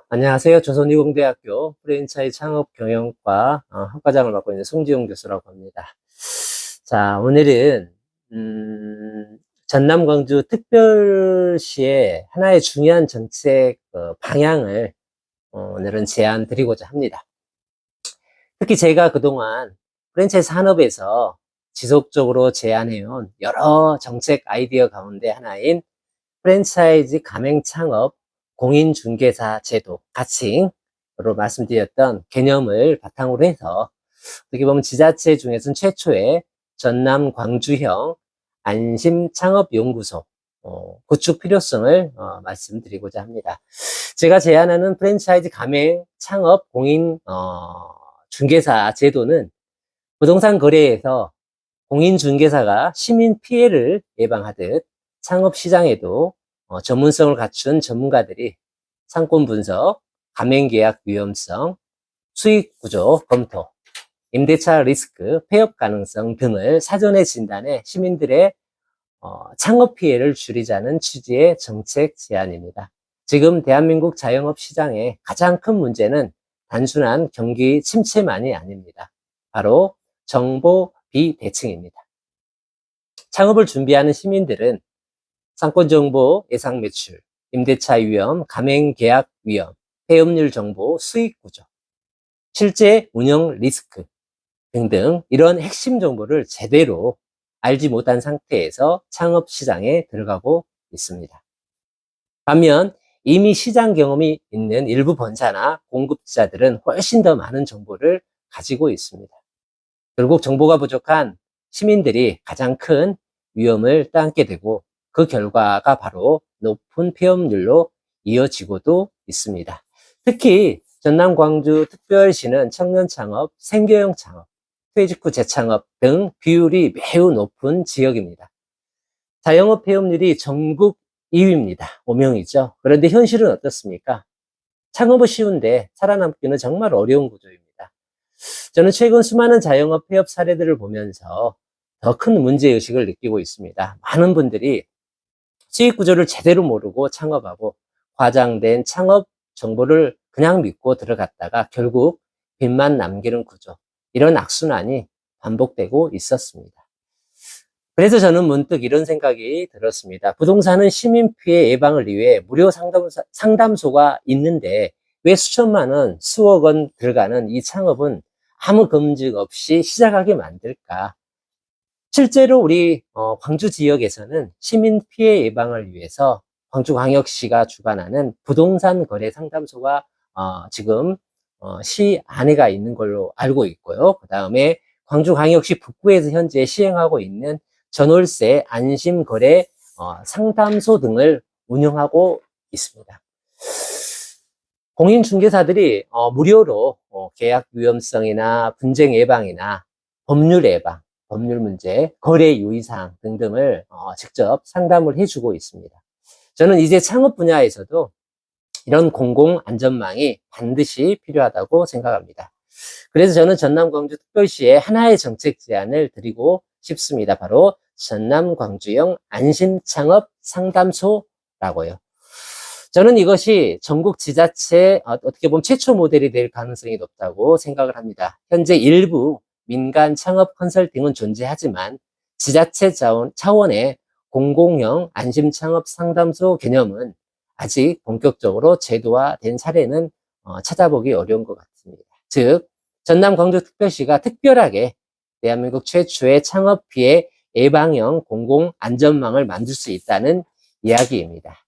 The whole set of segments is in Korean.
안녕하세요. 조선이공대학교 프랜차이즈 창업경영과 학과장을 맡고 있는 송지용 교수라고 합니다. 자, 오늘은 전남 광주 특별시의 하나의 중요한 정책 방향을 오늘은 제안 드리고자 합니다. 특히 제가 그동안 프랜차이즈 산업에서 지속적으로 제안해온 여러 정책 아이디어 가운데 하나인 프랜차이즈 가맹 창업 공인중개사 제도 가칭으로 말씀드렸던 개념을 바탕으로 해서 어떻게 보면 지자체 중에서는 최초의 전남 광주형 안심창업연구소 구축 필요성을 말씀드리고자 합니다. 제가 제안하는 프랜차이즈 가맹 창업 공인 중개사 제도는 부동산 거래에서 공인중개사가 시민 피해를 예방하듯 창업시장에도 전문성을 갖춘 전문가들이 상권 분석, 가맹계약 위험성, 수익구조 검토, 임대차 리스크, 폐업 가능성 등을 사전에 진단해 시민들의 창업 피해를 줄이자는 취지의 정책 제안입니다. 지금 대한민국 자영업 시장의 가장 큰 문제는 단순한 경기 침체만이 아닙니다. 바로 정보 비대칭입니다. 창업을 준비하는 시민들은 상권정보, 예상 매출, 임대차 위험, 가맹 계약 위험, 폐업률 정보, 수익 구조, 실제 운영 리스크 등등 이런 핵심 정보를 제대로 알지 못한 상태에서 창업 시장에 들어가고 있습니다. 반면 이미 시장 경험이 있는 일부 본사나 공급자들은 훨씬 더 많은 정보를 가지고 있습니다. 결국 정보가 부족한 시민들이 가장 큰 위험을 떠안게 되고 그 결과가 바로 높은 폐업률로 이어지고도 있습니다. 특히 전남 광주 특별시는 청년 창업, 생계형 창업, 퇴직 후 재창업 등 비율이 매우 높은 지역입니다. 자영업 폐업률이 전국 2위입니다. 5명이죠. 그런데 현실은 어떻습니까? 창업은 쉬운데 살아남기는 정말 어려운 구조입니다. 저는 최근 수많은 자영업 폐업 사례들을 보면서 더 큰 문제의식을 느끼고 있습니다. 많은 분들이 수익 구조를 제대로 모르고 창업하고 과장된 창업 정보를 그냥 믿고 들어갔다가 결국 빚만 남기는 구조, 이런 악순환이 반복되고 있었습니다. 그래서 저는 문득 이런 생각이 들었습니다. 부동산은 시민 피해 예방을 위해 무료 상담소가 있는데 왜 수천만 원, 수억 원 들어가는 이 창업은 아무 검증 없이 시작하게 만들까? 실제로 우리 광주 지역에서는 시민 피해 예방을 위해서 광주광역시가 주관하는 부동산 거래 상담소가 지금 시 안에가 있는 걸로 알고 있고요. 그 다음에 광주광역시 북구에서 현재 시행하고 있는 전월세 안심거래 상담소 등을 운영하고 있습니다. 공인중개사들이 무료로 계약 위험성이나 분쟁 예방이나 법률 예방, 법률 문제, 거래 유의사항 등등을 직접 상담을 해주고 있습니다. 저는 이제 창업 분야에서도 이런 공공안전망이 반드시 필요하다고 생각합니다. 그래서 저는 전남 광주 특별시에 하나의 정책 제안을 드리고 싶습니다. 바로 전남 광주형 안심창업 상담소라고요. 저는 이것이 전국 지자체 어떻게 보면 최초 모델이 될 가능성이 높다고 생각을 합니다. 현재 일부 민간 창업 컨설팅은 존재하지만 지자체 차원의 공공형 안심창업 상담소 개념은 아직 본격적으로 제도화된 사례는 찾아보기 어려운 것 같습니다. 즉, 전남 광주특별시가 특별하게 대한민국 최초의 창업 피해 예방형 공공안전망을 만들 수 있다는 이야기입니다.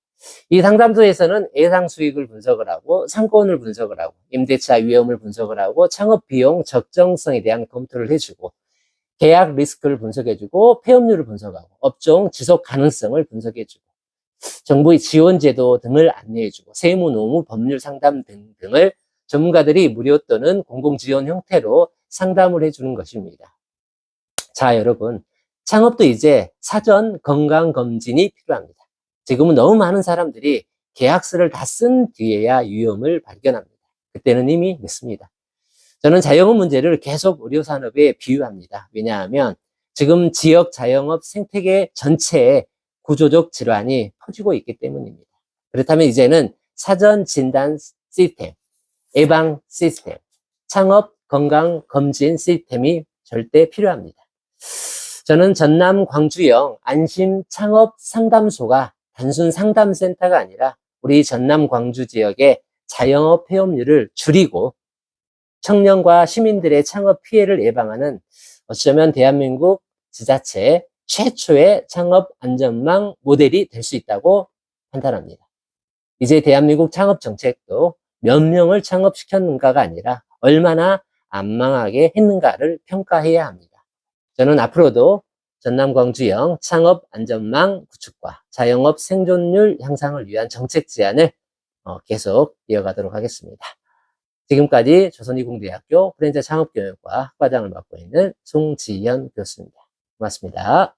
이 상담소에서는 예상 수익을 분석을 하고 상권을 분석을 하고 임대차 위험을 분석을 하고 창업 비용 적정성에 대한 검토를 해주고 계약 리스크를 분석해주고 폐업률을 분석하고 업종 지속 가능성을 분석해주고 정부의 지원 제도 등을 안내해주고 세무, 노무, 법률 상담 등을 전문가들이 무료 또는 공공 지원 형태로 상담을 해주는 것입니다. 자, 여러분, 창업도 이제 사전 건강검진이 필요합니다. 지금은 너무 많은 사람들이 계약서를 다 쓴 뒤에야 위험을 발견합니다. 그때는 이미 늦습니다. 저는 자영업 문제를 계속 의료산업에 비유합니다. 왜냐하면 지금 지역 자영업 생태계 전체에 구조적 질환이 퍼지고 있기 때문입니다. 그렇다면 이제는 사전 진단 시스템, 예방 시스템, 창업 건강 검진 시스템이 절대 필요합니다. 저는 전남 광주형 안심 창업 상담소가 단순 상담센터가 아니라 우리 전남 광주 지역의 자영업 폐업률을 줄이고 청년과 시민들의 창업 피해를 예방하는 어쩌면 대한민국 지자체 최초의 창업 안전망 모델이 될 수 있다고 판단합니다. 이제 대한민국 창업 정책도 몇 명을 창업시켰는가가 아니라 얼마나 안 망하게 했는가를 평가해야 합니다. 저는 앞으로도 전남 광주형 창업 안전망 구축과 자영업 생존율 향상을 위한 정책 제안을 계속 이어가도록 하겠습니다. 지금까지 조선이공대학교 프랜차이즈 창업교육과 학과장을 맡고 있는 송지현 교수입니다. 고맙습니다.